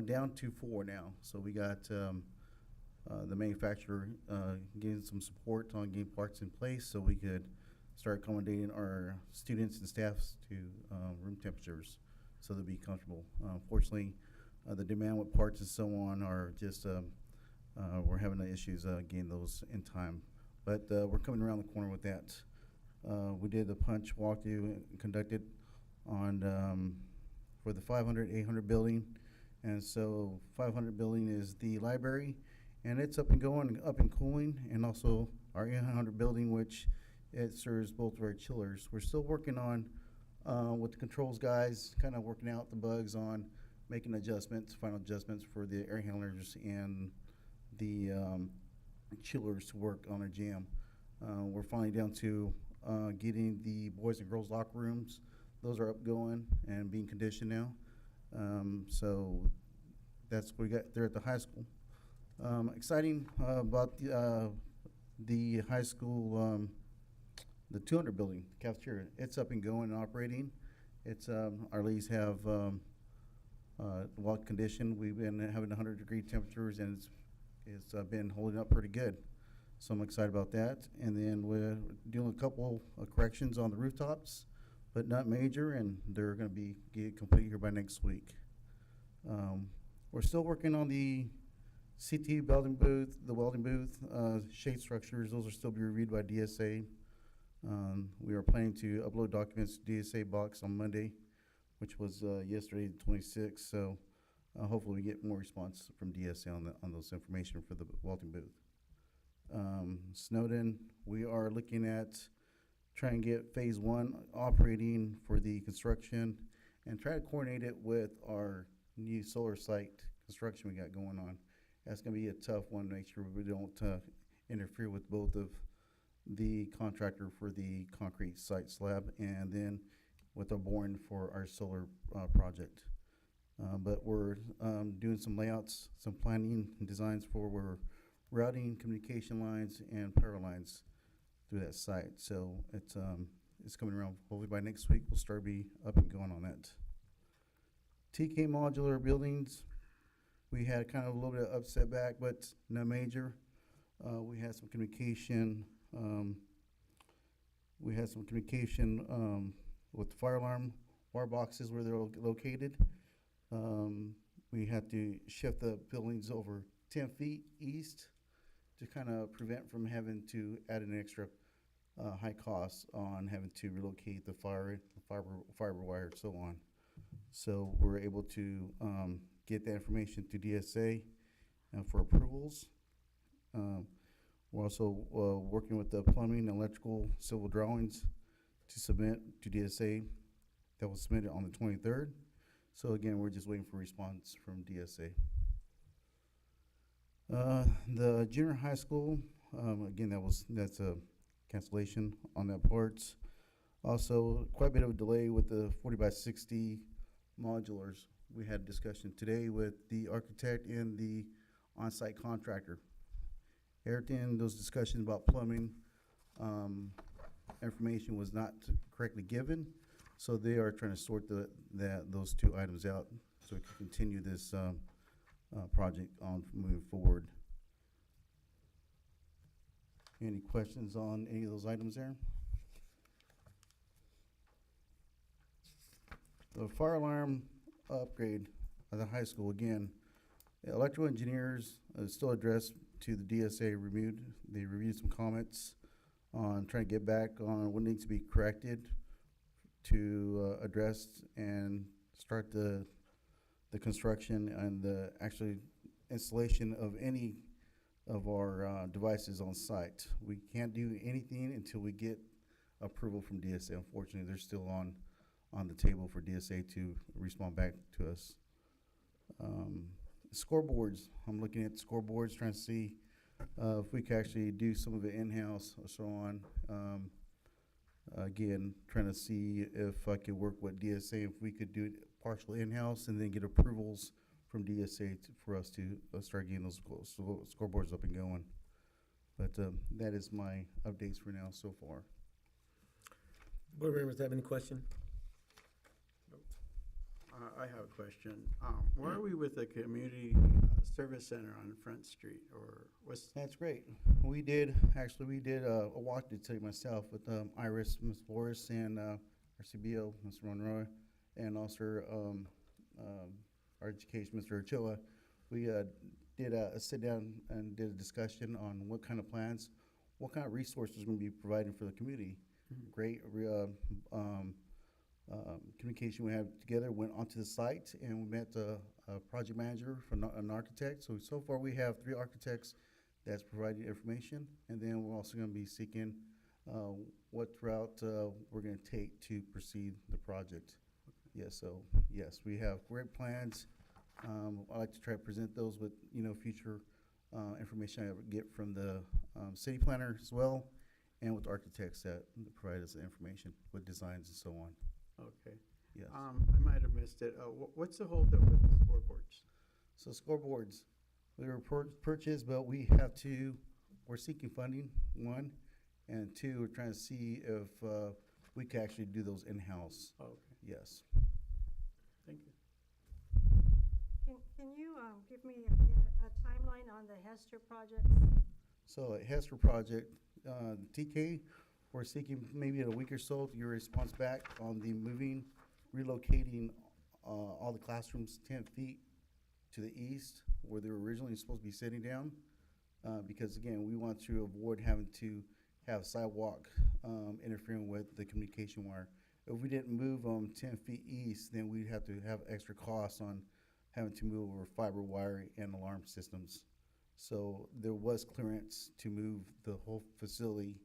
down to 4 now. So we got the manufacturer getting some support on getting parts in place so we could start accommodating our students and staffs to room temperatures so they'll be comfortable. Fortunately, the demand with parts and so on are just we're having the issues getting those in time, but we're coming around the corner with that. We did the punch walkthrough conducted on for the 500, 800 building. And so 500 building is the library, and it's up and going, up and cooling, and also our 800 building, which it serves both of our chillers. We're still working on, with the controls guys, kind of working out the bugs on making adjustments, final adjustments for the air handlers and the chillers to work on our jam. We're finally down to getting the boys and girls locker rooms. Those are up going and being conditioned now. So that's what we got there at the high school. Exciting about the high school, the 200 building, cafeteria. It's up and going and operating. It's our ladies have well conditioned. We've been having 100-degree temperatures, and it's been holding up pretty good. So I'm excited about that. And then we're doing a couple of corrections on the rooftops, but not major, and they're going to be complete here by next week. We're still working on the CT welding booth, shade structures. Those are still being reviewed by DSA. We are planning to upload documents to DSA box on Monday, which was yesterday, the 26th. So hopefully we get more response from DSA on those information for the welding booth. Snowden, we are looking at trying to get phase 1 operating for the construction and try to coordinate it with our new solar site construction we got going on. That's going to be a tough one to make sure we don't interfere with both of the contractor for the concrete site slab and then with our boring for our solar project. But we're doing some layouts, some planning and designs for where routing, communication lines, and power lines through that site. So it's coming around. Hopefully by next week we'll start be up and going on that. TK modular buildings, we had kind of a little bit of setback, but no major. We had some communication. With the fire alarm wire boxes where they're located. We had to shift the buildings over 10 feet east to kind of prevent from having to add an extra high cost on having to relocate the fiber wire and so on. So we're able to get that information to DSA for approvals. We're also working with the plumbing, electrical, civil drawings to submit to DSA. That was submitted on the 23rd. So again, we're just waiting for response from DSA. The junior high school, again, that's a cancellation on that part. Also, quite a bit of a delay with the 40x60 modulars. We had a discussion today with the architect and the on-site contractor. Everything, those discussions about plumbing, information was not correctly given, so they are trying to sort those two items out so we can continue this project on moving forward. Any questions on any of those items there? The fire alarm upgrade at the high school, again, electrical engineers still addressed to the DSA reviewed. They reviewed some comments on trying to get back on what needs to be corrected to address and start the construction and the actually installation of any of our devices on site. We can't do anything until we get approval from DSA. Unfortunately, they're still on the table for DSA to respond back to us. Scoreboards, I'm looking at scoreboards, trying to see if we can actually do some of it in-house or so on. Again, trying to see if I could work with DSA, if we could do it partially in-house and then get approvals from DSA for us to start getting those scoreboards up and going. But that is my updates for now so far. Board members have any question? I have a question. Where are we with the community service center on Front Street, or what's? That's great. We did a walk to tell you myself with Iris, Ms. Flores, and our CBO, Mr. Monroe, and also our education, Mr. Ochoa. We did a sit down and did a discussion on what kind of plans, what kind of resources we're going to be providing for the community. Great communication we had together, went onto the site, and we met a project manager from an architect. So far we have 3 architects that's providing information, and then we're also going to be seeking what route we're going to take to proceed the project. Yes, so yes, we have great plans. I like to try to present those with future information I get from the city planner as well, and with architects that provide us the information with designs and so on. Okay. Yes. I might have missed it. What's the holdup with the scoreboards? So scoreboards, we were purchased, but we're seeking funding, 1, and 2, we're trying to see if we can actually do those in-house. Okay, Yes. thank you. Can you give me a timeline on the Hester project? So Hester project, TK, we're seeking maybe in a week or so your response back on the relocating all the classrooms 10 feet to the east where they were originally supposed to be sitting down. Because again, we want to avoid having to have sidewalk interfering with the communication wire. If we didn't move them 10 feet east, then we'd have to have extra costs on having to move over fiber wire and alarm systems. So there was clearance to move the whole facility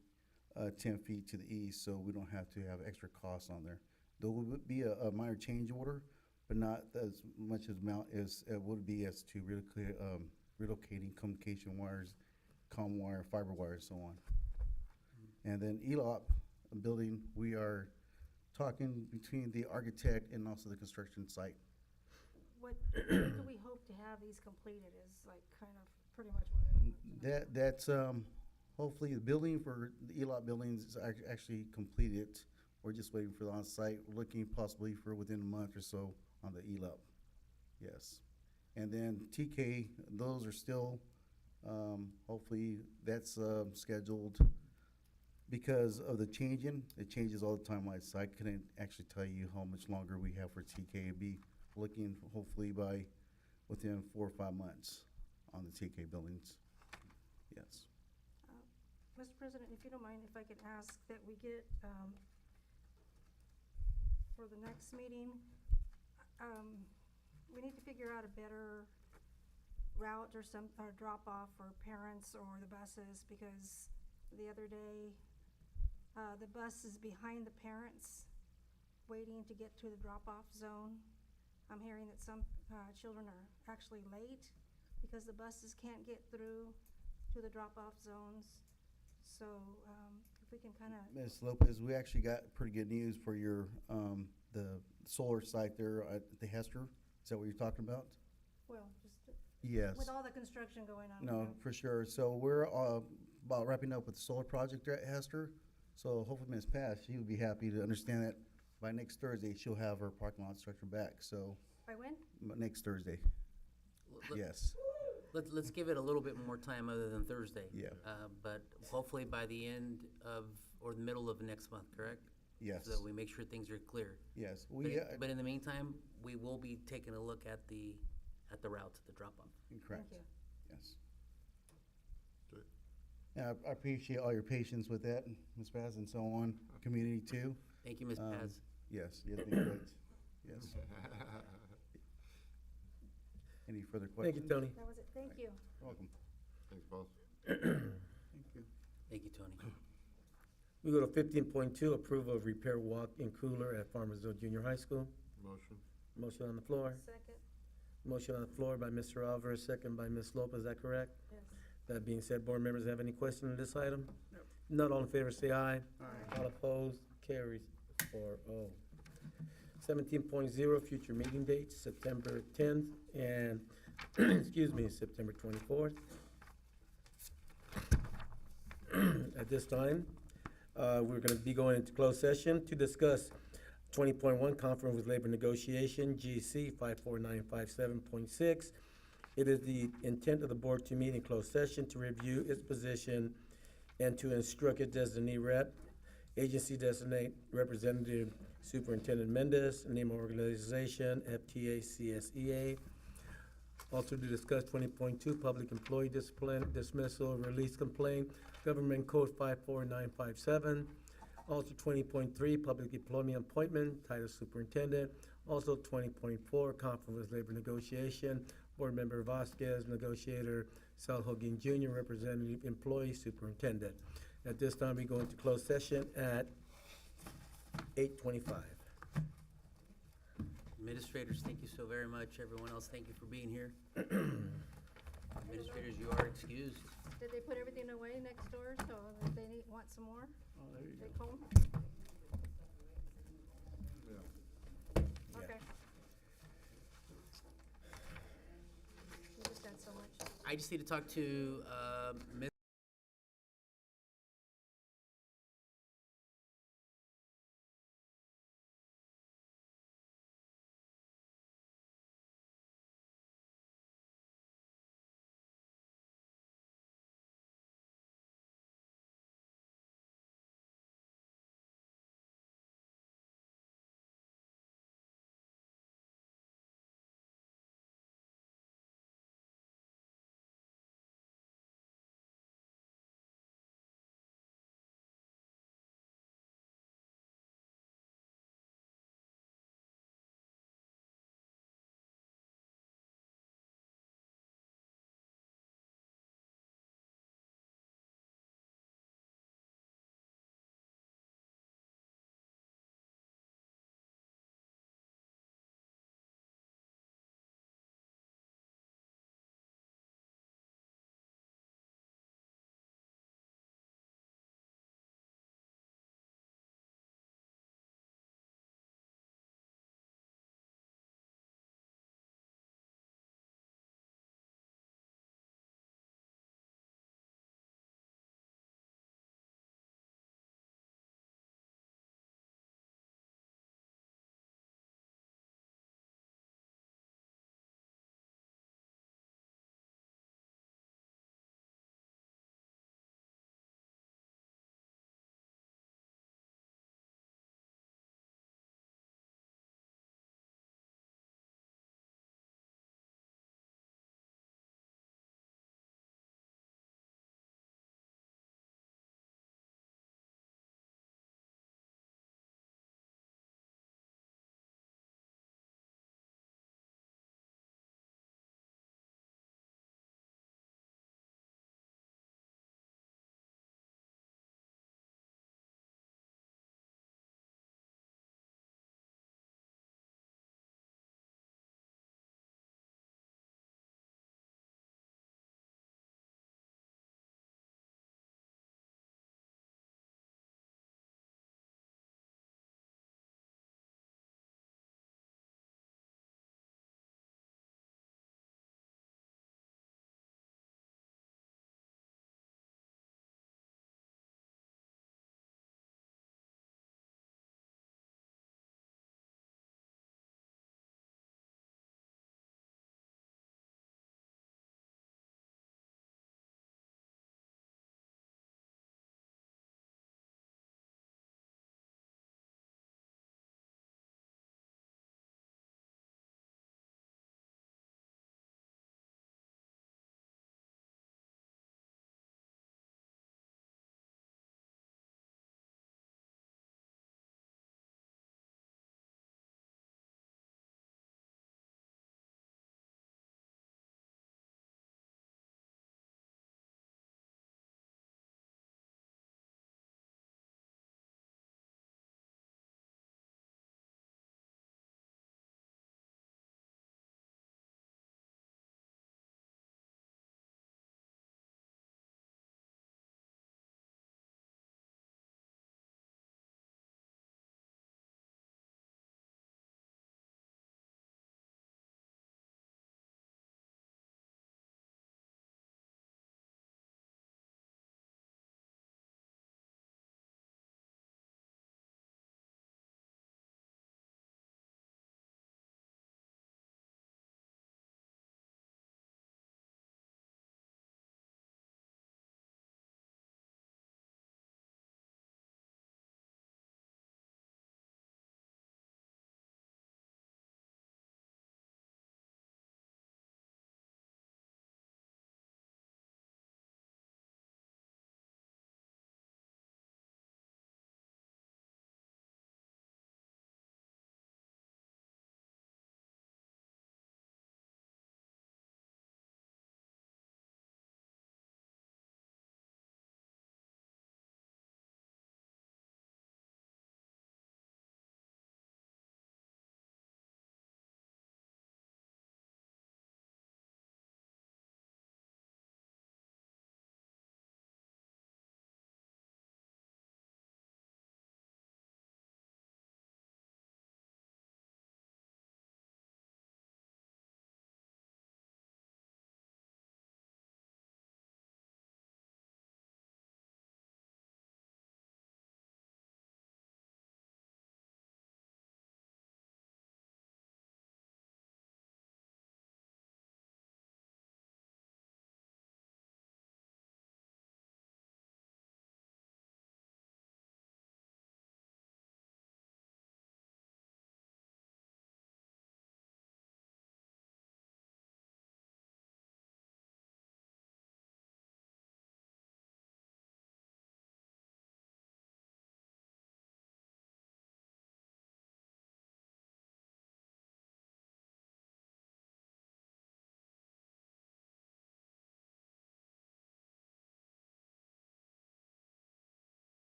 10 feet to the east, so we don't have to have extra costs on there. There would be a minor change order, but not as much as amount as it would be as to relocating communication wires, comm wire, fiber wire, and so on. And then ELOP building, we are talking between the architect and also the construction site. What do we hope to have these completed is like kind of pretty much what I want to know. That's hopefully the building for the ELOP buildings is actually completed. We're just waiting for the on-site. We're looking possibly for within a month or so on the ELOP. Yes. And then TK, those are still, hopefully that's scheduled because of the changing, it changes all the time. So I couldn't actually tell you how much longer we have for TK. Be looking hopefully by within 4 or 5 months on the TK buildings. Yes. Mr. President, if you don't mind, if I could ask that we get, for the next meeting, we need to figure out a better route or drop-off for parents or the buses, because the other day, the bus is behind the parents, waiting to get to the drop-off zone. I'm hearing that some, children are actually late because the buses can't get through to the drop-off zones. So, if we can kinda, Ms. Lopez, we actually got pretty good news for your, the solar site there at the Hester. Is that what you're talking about? well, just Yes. with all the construction going on. No, for sure. So we're about wrapping up with the solar project there at Hester. So hopefully Ms. Pass, she would be happy to understand that by next Thursday, she'll have her parking lot structure back. So By when? next Thursday, Let- yes. Let's give it a little bit more time other than Thursday. Yeah. But hopefully by the end of, or the middle of next month, correct? Yes. So that we make sure things are clear. Yes. But in the meantime, we will be taking a look at the route, the drop-off. Correct. Thank you. Yes. Okay. And I appreciate all your patience with that, Ms. Paz, and so on, community too. Thank you, Ms. Um, Paz. Yes, you've been great. Yes. Any further Thank questions? you, Tony. That was it. Thank you. You're welcome. Thanks, boss. Thank you. Thank you, Tony. We go to 15.2, approval of repair walk-in cooler at Farmersville Junior High School. Motion. Motion on the floor. Second, Motion on the floor by Mr. Alvarez, second by Ms. Lopez. Is that correct? yes. That being said, board members have any question on this item? Not all in favor, say aye. All opposed, carries 4-0. 17.0, future meeting dates, September 10th and, excuse me, September 24th. At this time, we're gonna be going into closed session to discuss 20.1 Conference with Labor Negotiation, GC 54957.6. It is the intent of the board to meet in closed session to review its position and to instruct its designee rep, agency designate Representative Superintendent Mendez, name of organization, FTA CSEA. Also to discuss 20.2 Public Employee Discipline, Dismissal, Release Complaint, Government Code 54957. Also 20.3 Public Employment Appointment, Title Superintendent. Also 20.4 Conference with Labor Negotiation, Board Member Vasquez, Negotiator Sal Hogan Jr., Representative Employee Superintendent. At this time, we go into closed session at 8:25. Administrators, thank you so very much. Everyone else, thank you for being here. Administrators, you are excused. Did they put everything away next door, so if they want some more, Oh, there you go. take home? Yeah. Okay. You just had so much. I just need to talk to Ms.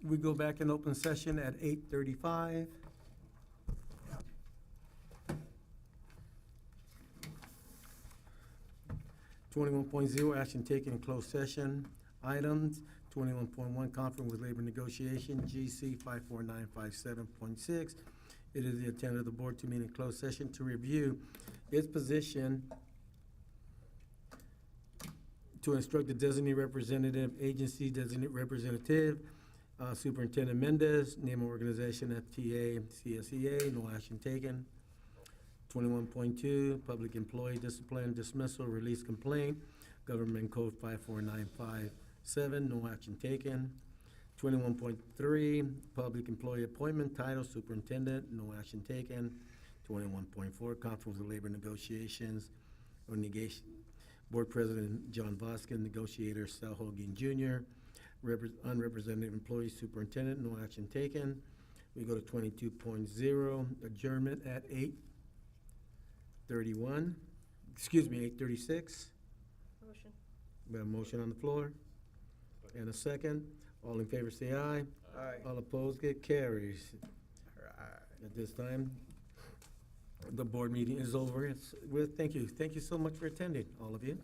We go back in open session at 8:35. .0 action taken in closed session. Items, 21.1 conference with labor negotiation, GC 54957.6. It is the intent of the board to meet in closed session to review its position to instruct the designated representative, agency designated representative, Superintendent Mendez, name of organization FTA, CSEA, no action taken. 21.2, public employee discipline, dismissal, release complaint, Government Code 54957, no action taken. 21.3, public employee appointment, title, superintendent, no action taken. 21.4, conference of labor negotiations, or negation, Board President John Vasquez, negotiator Sal Hogan Jr., unrepresented employee superintendent, no action taken. We go to 22.0, adjournment at 8:36. Motion. We have a motion on the floor and a second. All in favor say aye. Aye. All opposed, it carries. At this time, the board meeting is over. Thank you so much for attending, all of you.